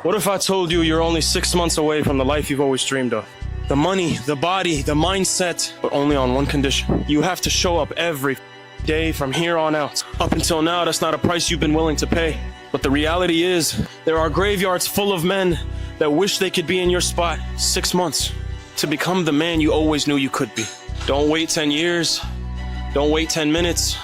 What if I told you you're only 6 months away from the life you've always dreamed of? The money, the body, the mindset, but only on one condition. You have to show up every day from here on out. Up until now, that's not a price you've been willing to pay. But the reality is, there are graveyards full of men that wish they could be in your spot 6 months to become the man you always knew you could be. Don't wait 10 years. Don't wait 10 minutes.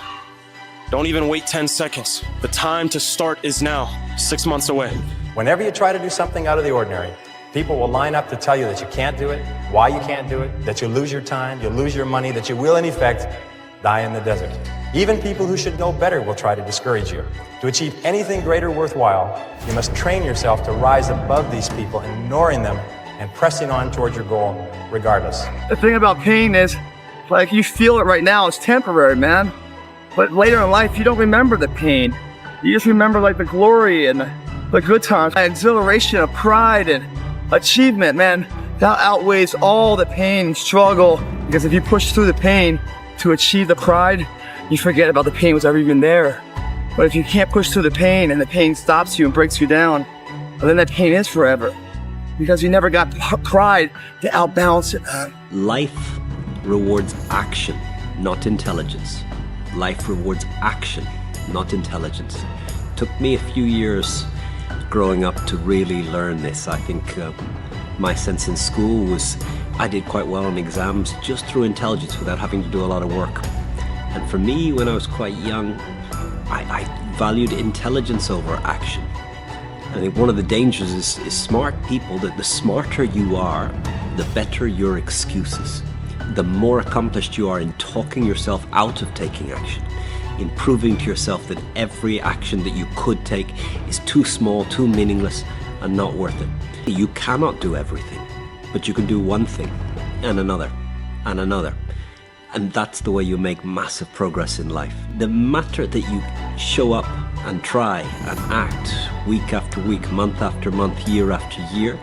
Don't even wait 10 seconds. The time to start is now, 6 months away. Whenever you try to do something out of the ordinary, people will line up to tell you that you can't do it, why you can't do it, that you'll lose your time, you'll lose your money, that you will, in effect, die in the desert. Even people who should know better will try to discourage you. To achieve anything greater worthwhile, you must train yourself to rise above these people, ignoring them and pressing on towards your goal regardless. The thing about pain is, like, you feel it right now, it's temporary, man. But later in life, you don't remember the pain. You just remember, like, the glory and the good times, the exhilaration of pride and achievement, man. That outweighs all the pain and struggle, because if you push through the pain to achieve the pride, you forget about the pain was ever even there. But if you can't push through the pain and the pain stops you and breaks you down, well, then that pain is forever, because you never got pride to outbalance it. Life rewards action, not intelligence. Life rewards action, not intelligence. It took me a few years growing up to really learn this. I think my sense in school was I did quite well on exams just through intelligence without having to do a lot of work. And for me, when I was quite young, I valued intelligence over action. I think one of the dangers is smart people, that the smarter you are, the better your excuses. The more accomplished you are in talking yourself out of taking action, in proving to yourself that every action that you could take is too small, too meaningless, and not worth it. You cannot do everything, but you can do one thing, and another, and another. And that's the way you make massive progress in life. The matter that you show up and try and act week after week, month after month, year after year,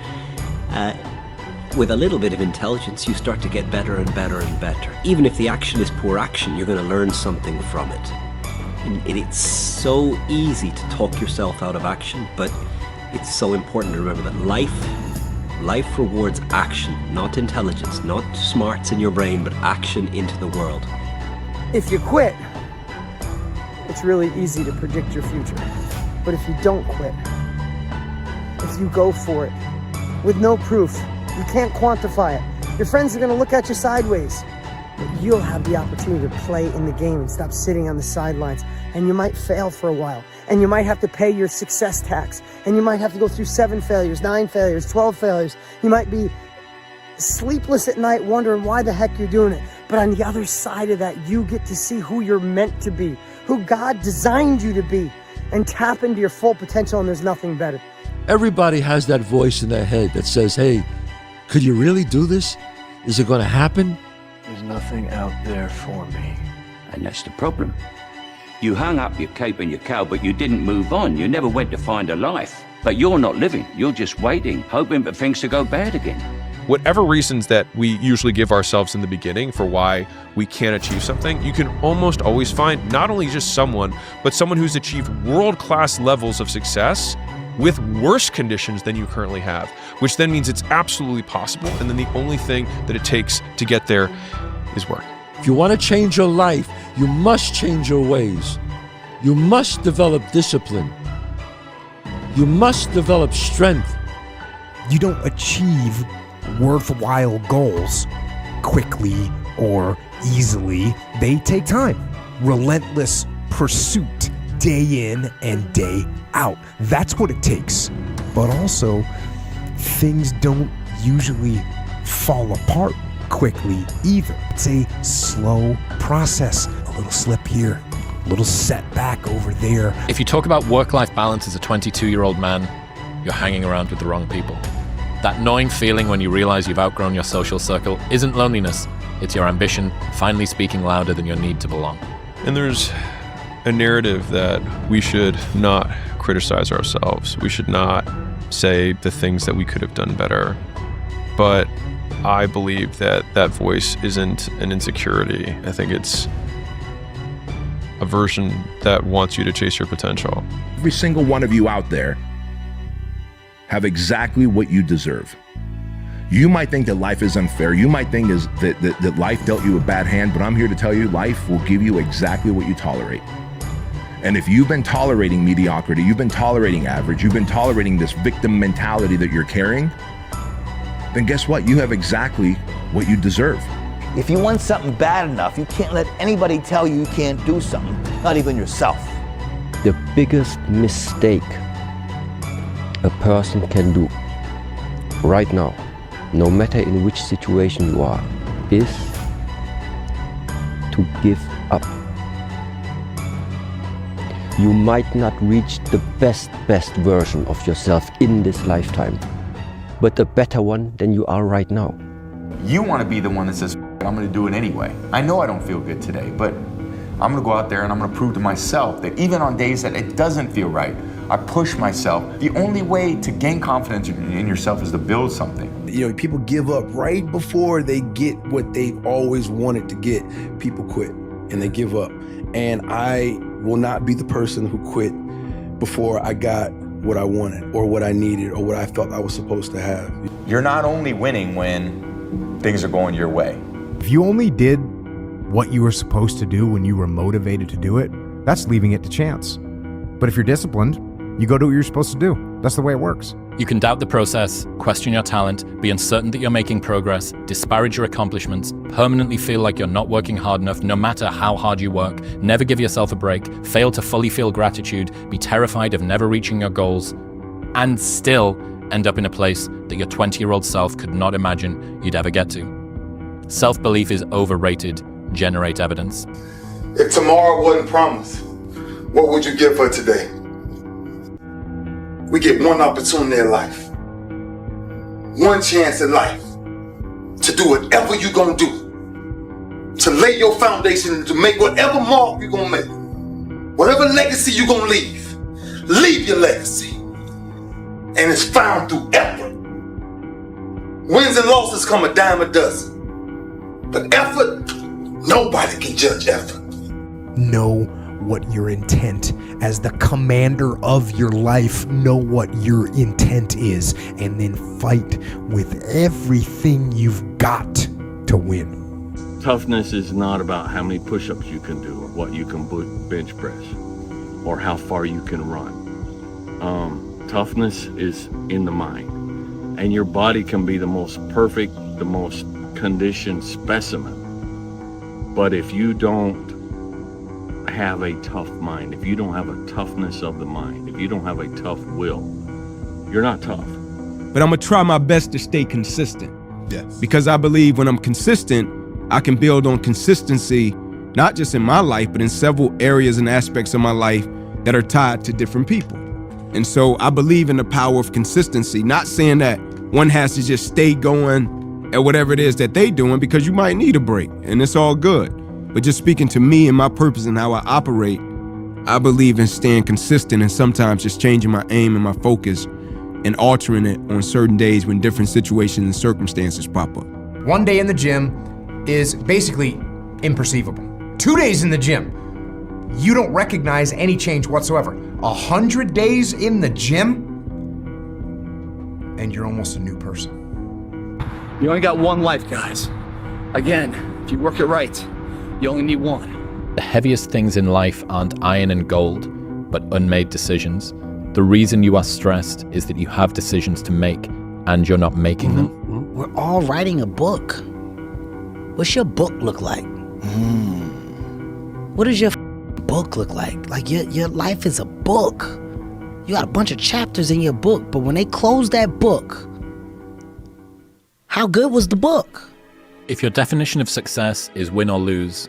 with a little bit of intelligence, you start to get better and better and better. Even if the action is poor action, you're going to learn something from it. And it's so easy to talk yourself out of action, but it's so important to remember that life rewards action, not intelligence, not smarts in your brain, but action into the world. If you quit, it's really easy to predict your future. But if you don't quit, if you go for it with no proof, you can't quantify it. Your friends are going to look at you sideways. But you'll have the opportunity to play in the game and stop sitting on the sidelines. And you might fail for a while. And you might have to pay your success tax. And you might have to go through 7 failures, 9 failures, 12 failures. You might be sleepless at night wondering why the heck you're doing it. But on the other side of that, you get to see who you're meant to be, who God designed you to be, and tap into your full potential, and there's nothing better. Everybody has that voice in their head that says, hey, could you really do this? Is it going to happen? There's nothing out there for me. And that's the problem. You hung up your cape and your cow, but you didn't move on. You never went to find a life. But you're not living. You're just waiting, hoping for things to go bad again. Whatever reasons that we usually give ourselves in the beginning for why we can't achieve something, you can almost always find not only just someone, but someone who's achieved world-class levels of success with worse conditions than you currently have, which then means it's absolutely possible, and then the only thing that it takes to get there is work. If you want to change your life, you must change your ways. You must develop discipline. You must develop strength. You don't achieve worthwhile goals quickly or easily. They take time. Relentless pursuit, day in and day out. That's what it takes. But also, things don't usually fall apart quickly either. It's a slow process. A little slip here, a little setback over there. If you talk about work-life balance as a 22-year-old man, you're hanging around with the wrong people. That gnawing feeling when you realize you've outgrown your social circle isn't loneliness. It's your ambition finally speaking louder than your need to belong. And there's a narrative that we should not criticize ourselves. We should not say the things that we could have done better. But I believe that that voice isn't an insecurity. I think it's a version that wants you to chase your potential. Every single one of you out there have exactly what you deserve. You might think that life is unfair. You might think that life dealt you a bad hand, but I'm here to tell you life will give you exactly what you tolerate. And if you've been tolerating mediocrity, you've been tolerating average, you've been tolerating this victim mentality that you're carrying, then guess what? You have exactly what you deserve. If you want something bad enough, you can't let anybody tell you you can't do something, not even yourself. The biggest mistake a person can do right now, no matter in which situation you are, is to give up. You might not reach the best version of yourself in this lifetime, but a better one than you are right now. You want to be the one that says, I'm going to do it anyway. I know I don't feel good today, but I'm going to go out there and I'm going to prove to myself that even on days that it doesn't feel right, I push myself. The only way to gain confidence in yourself is to build something. You know, people give up right before they get what they've always wanted to get. People quit and they give up. And I will not be the person who quit before I got what I wanted or what I needed or what I felt I was supposed to have. You're not only winning when things are going your way. If you only did what you were supposed to do when you were motivated to do it, that's leaving it to chance. But if you're disciplined, you go do what you're supposed to do. That's the way it works. You can doubt the process, question your talent, be uncertain that you're making progress, disparage your accomplishments, permanently feel like you're not working hard enough no matter how hard you work, never give yourself a break, fail to fully feel gratitude, be terrified of never reaching your goals, and still end up in a place that your 20-year-old self could not imagine you'd ever get to. Self-belief is overrated. Generate evidence. If tomorrow wasn't promised, what would you give for today? We get one opportunity in life, one chance in life to do whatever you're gonna do, to lay your foundation, to make whatever mark you're gonna make, whatever legacy you're gonna leave your legacy. And it's found through effort. Wins and losses come a dime a dozen, but effort, nobody can judge effort. Know what your intent as the commander of your life. Know what your intent is, and then fight with everything you've got to win. Toughness is not about how many push-ups you can do or what you can bench press or how far you can run. Toughness is in the mind, and your body can be the most perfect, the most conditioned specimen. But if you don't have a tough mind, if you don't have a toughness of the mind, if you don't have a tough will, you're not tough. But I'm gonna try my best to stay consistent. Yes. Because I believe when I'm consistent, I can build on consistency, not just in my life, but in several areas and aspects of my life that are tied to different people. And so I believe in the power of consistency, not saying that one has to just stay going at whatever it is that they doing, because you might need a break and it's all good. But just speaking to me and my purpose and how I operate, I believe in staying consistent and sometimes just changing my aim and my focus and altering it on certain days when different situations and circumstances pop up. One day in the gym is basically imperceivable. 2 days in the gym, you don't recognize any change whatsoever. 100 days in the gym, and you're almost a new person. You only got one life, guys. Again, if you work it right, you only need one. The heaviest things in life aren't iron and gold, but unmade decisions. The reason you are stressed is that you have decisions to make, and you're not making them. We're all writing a book. What's your book look like? What does your book look like? Like your life is a book. You got a bunch of chapters in your book, but when they close that book, how good was the book? If your definition of success is win or lose,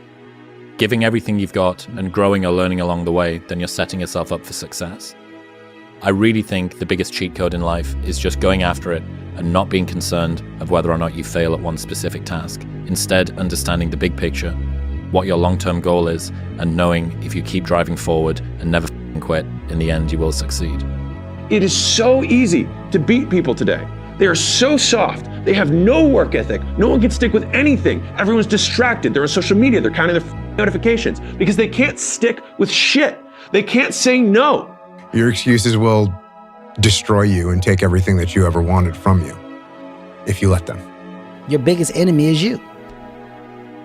giving everything you've got and growing or learning along the way, then you're setting yourself up for success. I really think the biggest cheat code in life is just going after it and not being concerned of whether or not you fail at one specific task. Instead, understanding the big picture, what your long-term goal is, and knowing if you keep driving forward and never quit, in the end you will succeed. It is so easy to beat people today. They are so soft. They have no work ethic. No one can stick with anything. Everyone's distracted. They're on social media. They're counting their notifications because they can't stick with shit. They can't say no. Your excuses, well, destroy you and take everything that you ever wanted from you if you let them. Your biggest enemy is you.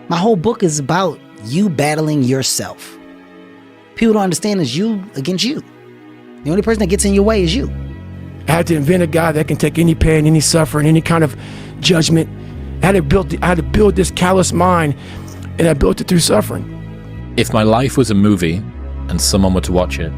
My whole book is about you battling yourself. People don't understand it's you against you. The only person that gets in your way is you. I had to invent a guy that can take any pain, any suffering, any kind of judgment. I had to build this callous mind, and I built it through suffering. If my life was a movie and someone were to watch it,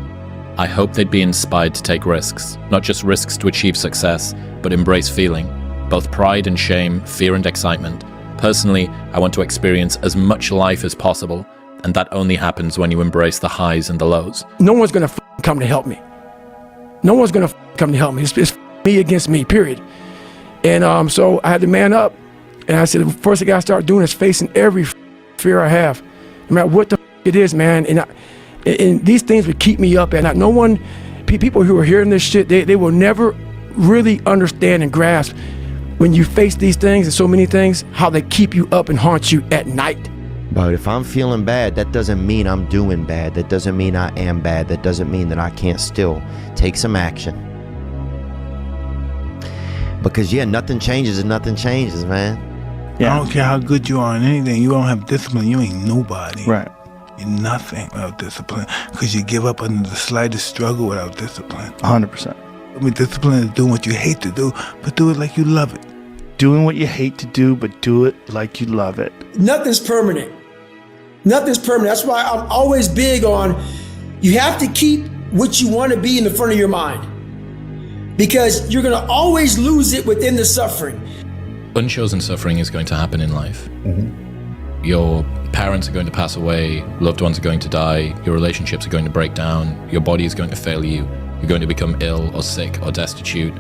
I hope they'd be inspired to take risks, not just risks to achieve success, but embrace feeling, both pride and shame, fear and excitement. Personally, I want to experience as much life as possible, and that only happens when you embrace the highs and the lows. No one's gonna come to help me. No one's gonna come to help me. It's me against me, period. And so I had to man up, and I said, the first thing I gotta start doing is facing every fear I have, no matter what the it is, man. And these things would keep me up at night. No one, people who are hearing this shit, they will never really understand and grasp when you face these things and so many things, how they keep you up and haunt you at night. But if I'm feeling bad, that doesn't mean I'm doing bad. That doesn't mean I am bad. That doesn't mean that I can't still take some action. Because yeah, nothing changes and nothing changes, man. Yeah. I don't care how good you are in anything. You don't have discipline, you ain't nobody. Right. You're nothing without discipline. Because you give up under the slightest struggle without discipline. 100%. I mean, discipline is doing what you hate to do, but do it like you love it. Doing what you hate to do, but do it like you love it. Nothing's permanent. Nothing's permanent. That's why I'm always big on, you have to keep what you want to be in the front of your mind. Because you're going to always lose it within the suffering. Unchosen suffering is going to happen in life. Your parents are going to pass away, loved ones are going to die, your relationships are going to break down, your body is going to fail you, you're going to become ill or sick or destitute.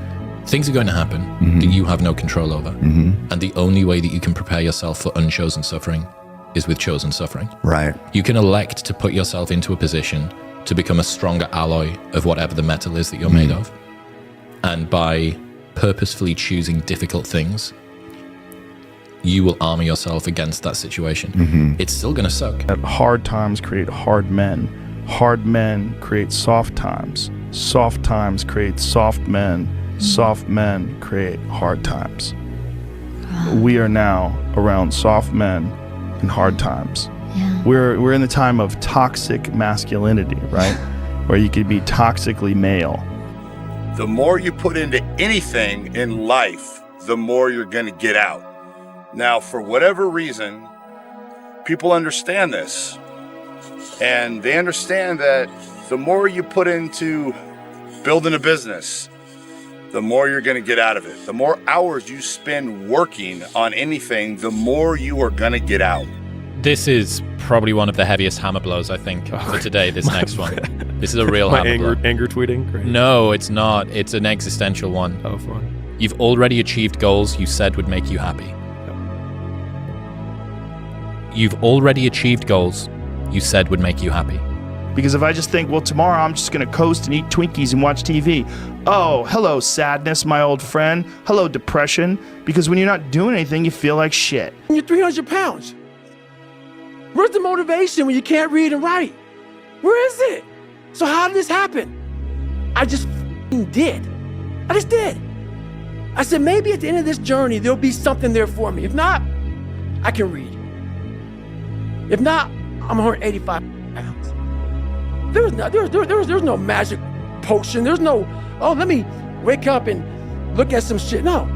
Things are going to happen that you have no control over. And the only way that you can prepare yourself for unchosen suffering is with chosen suffering. Right. You can elect to put yourself into a position to become a stronger alloy of whatever the metal is that you're made of. And by purposefully choosing difficult things, you will armor yourself against that situation. It's still going to suck. Hard times create hard men. Hard men create soft times. Soft times create soft men. Soft men create hard times. We are now around soft men and hard times. We're in the time of toxic masculinity, right? Where you could be toxically male. The more you put into anything in life, the more you're going to get out. Now, for whatever reason, people understand this. And they understand that the more you put into building a business, the more you're going to get out of it. The more hours you spend working on anything, the more you are going to get out. This is probably one of the heaviest hammer blows, I think, for today, this next one. This is a real hammer blow. Anger tweeting? Great. No, it's not. It's an existential one. Oh, fun. You've already achieved goals you said would make you happy. You've already achieved goals you said would make you happy. Because if I just think, well, tomorrow I'm just going to coast and eat Twinkies and watch TV. Oh, hello, sadness, my old friend. Hello, depression. Because when you're not doing anything, you feel like shit. You're 300 pounds. Where's the motivation when you can't read and write? Where is it? So how did this happen? I just did. I just did. I said, maybe at the end of this journey, there'll be something there for me. If not, I can read. If not, I'm 185 pounds. There's no magic potion. There's no, oh, let me wake up and look at some shit. No,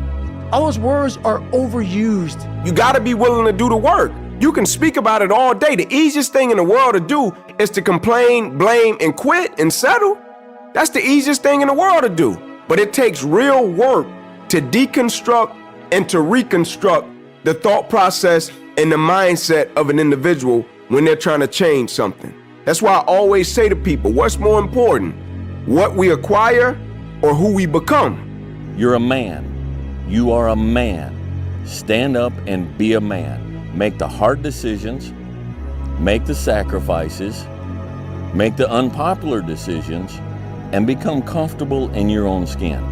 all those words are overused. You gotta be willing to do the work. You can speak about it all day. The easiest thing in the world to do is to complain, blame, and quit and settle. That's the easiest thing in the world to do. But it takes real work to deconstruct and to reconstruct the thought process and the mindset of an individual when they're trying to change something. That's why I always say to people, what's more important, what we acquire or who we become? You're a man. You are a man. Stand up and be a man. Make the hard decisions, make the sacrifices, make the unpopular decisions, and become comfortable in your own skin.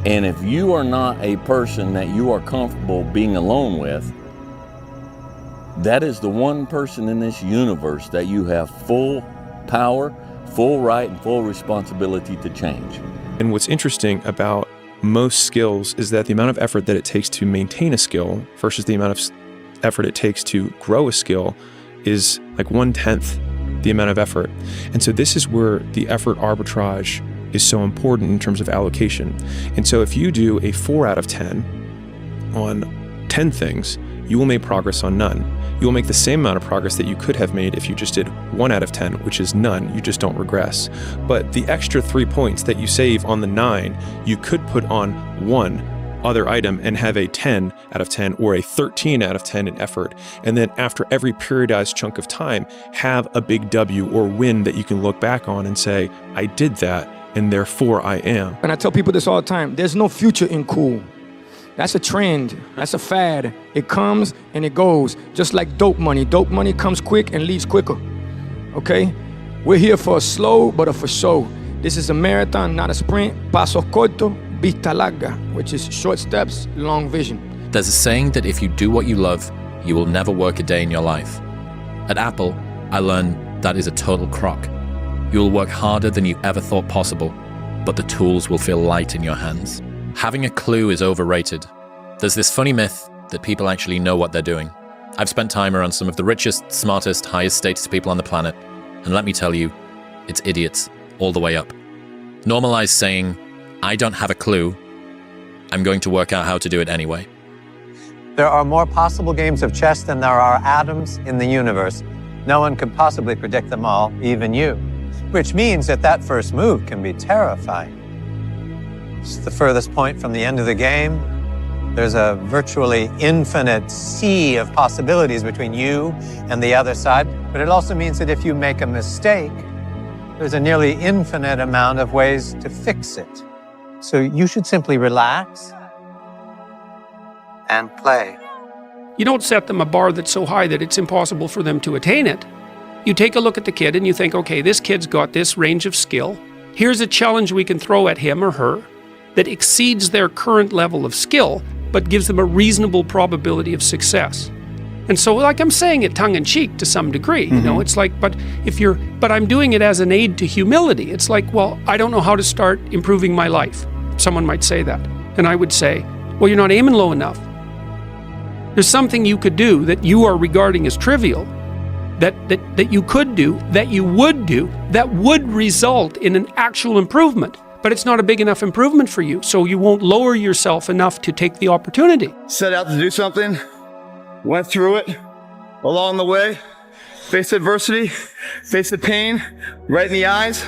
And if you are not a person that you are comfortable being alone with, that is the one person in this universe that you have full power, full right, and full responsibility to change. And what's interesting about most skills is that the amount of effort that it takes to maintain a skill versus the amount of effort it takes to grow a skill is like 1/10 the amount of effort. And so this is where the effort arbitrage is so important in terms of allocation. And so if you do a 4 out of 10 on 10 things, you will make progress on none. You will make the same amount of progress that you could have made if you just did 1 out of 10, which is none. You just don't regress. But the extra 3 points that you save on the 9, you could put on one other item and have a 10 out of 10 or a 13 out of 10 in effort. And then after every periodized chunk of time, have a big W or win that you can look back on and say, I did that, and therefore I am. And I tell people this all the time, there's no future in cool. That's a trend, that's a fad. It comes and it goes, just like dope money. Dope money comes quick and leaves quicker, okay? We're here for a slow, but a for show. This is a marathon, not a sprint. Pasos corto, vista larga, which is short steps, long vision. There's a saying that if you do what you love, you will never work a day in your life. At Apple, I learned that is a total crock. You will work harder than you ever thought possible, but the tools will feel light in your hands. Having a clue is overrated. There's this funny myth that people actually know what they're doing. I've spent time around some of the richest, smartest, highest status people on the planet, and let me tell you, it's idiots all the way up. Normalize saying, I don't have a clue, I'm going to work out how to do it anyway. There are more possible games of chess than there are atoms in the universe. No one could possibly predict them all, even you. Which means that that first move can be terrifying. It's the furthest point from the end of the game. There's a virtually infinite sea of possibilities between you and the other side, but it also means that if you make a mistake, there's a nearly infinite amount of ways to fix it. So you should simply relax and play. You don't set them a bar that's so high that it's impossible for them to attain it. You take a look at the kid and you think, okay, this kid's got this range of skill. Here's a challenge we can throw at him or her that exceeds their current level of skill, but gives them a reasonable probability of success. And so, like I'm saying it tongue-in-cheek to some degree, you know, it's like, but I'm doing it as an aid to humility. It's like, well, I don't know how to start improving my life. Someone might say that. And I would say, well, you're not aiming low enough. There's something you could do that you are regarding as trivial, that you could do, that you would do, that would result in an actual improvement. But it's not a big enough improvement for you, so you won't lower yourself enough to take the opportunity. Set out to do something, went through it, along the way, faced adversity, faced the pain, right in the eyes,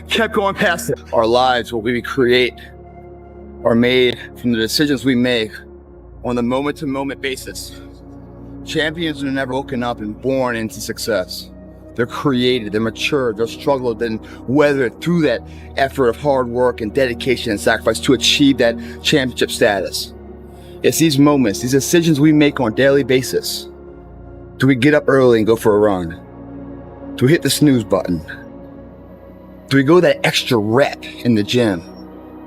kept going past it. Our lives, what we create, are made from the decisions we make on a moment-to-moment basis. Champions are never woken up and born into success. They're created, they're mature, they're struggled and weathered through that effort of hard work and dedication and sacrifice to achieve that championship status. It's these moments, these decisions we make on a daily basis. Do we get up early and go for a run? Do we hit the snooze button? Do we go that extra rep in the gym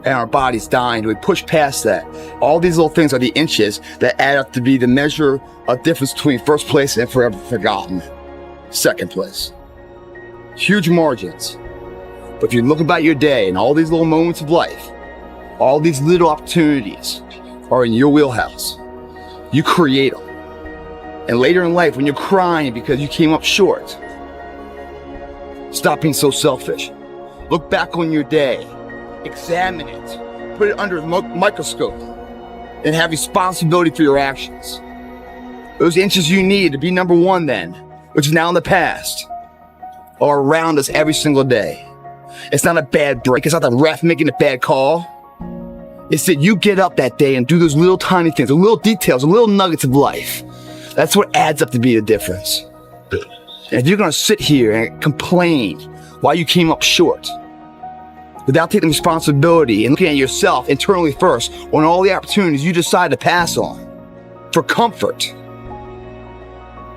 and our body's dying? Do we push past that? All these little things are the inches that add up to be the measure of difference between first place and forever forgotten. Second place. Huge margins. But if you look about your day and all these little moments of life, all these little opportunities are in your wheelhouse. You create them. And later in life, when you're crying because you came up short, stop being so selfish. Look back on your day, examine it, put it under a microscope, and have responsibility for your actions. Those inches you need to be number one then, which is now in the past, are around us every single day. It's not a bad break. It's not the ref making a bad call. It's that you get up that day and do those little tiny things, the little details, the little nuggets of life. That's what adds up to be the difference. And if you're gonna sit here and complain why you came up short, without taking responsibility and looking at yourself internally first on all the opportunities you decide to pass on for comfort,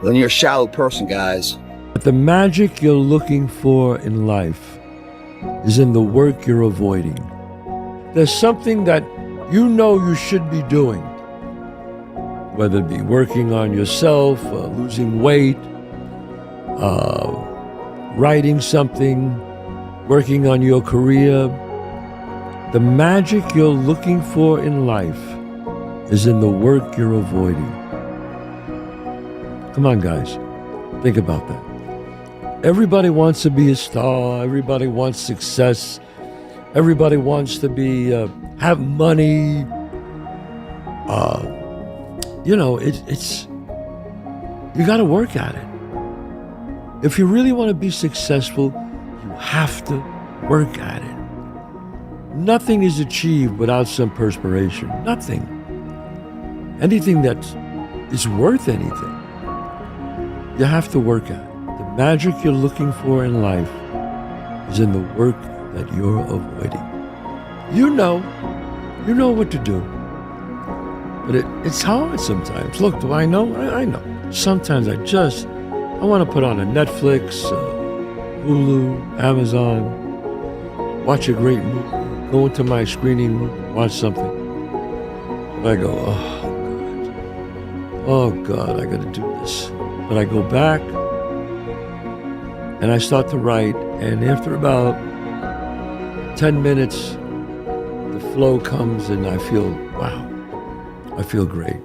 then you're a shallow person, guys. But the magic you're looking for in life is in the work you're avoiding. There's something that you know you should be doing, whether it be working on yourself, losing weight, writing something, working on your career. The magic you're looking for in life is in the work you're avoiding. Come on, guys. Think about that. Everybody wants to be a star. Everybody wants success. Everybody wants to be, have money. It's you got to work at it. If you really want to be successful, you have to work at it. Nothing is achieved without some perspiration. Nothing. Anything that is worth anything, you have to work at it. The magic you're looking for in life is in the work that you're avoiding. You know what to do. But it's hard sometimes. Look, do I know? I know. Sometimes I want to put on a Netflix, Hulu, Amazon, watch a great movie, go into my screening room, watch something. And I go, oh God, I got to do this. But I go back and I start to write, and after about 10 minutes, the flow comes and I feel, wow, I feel great.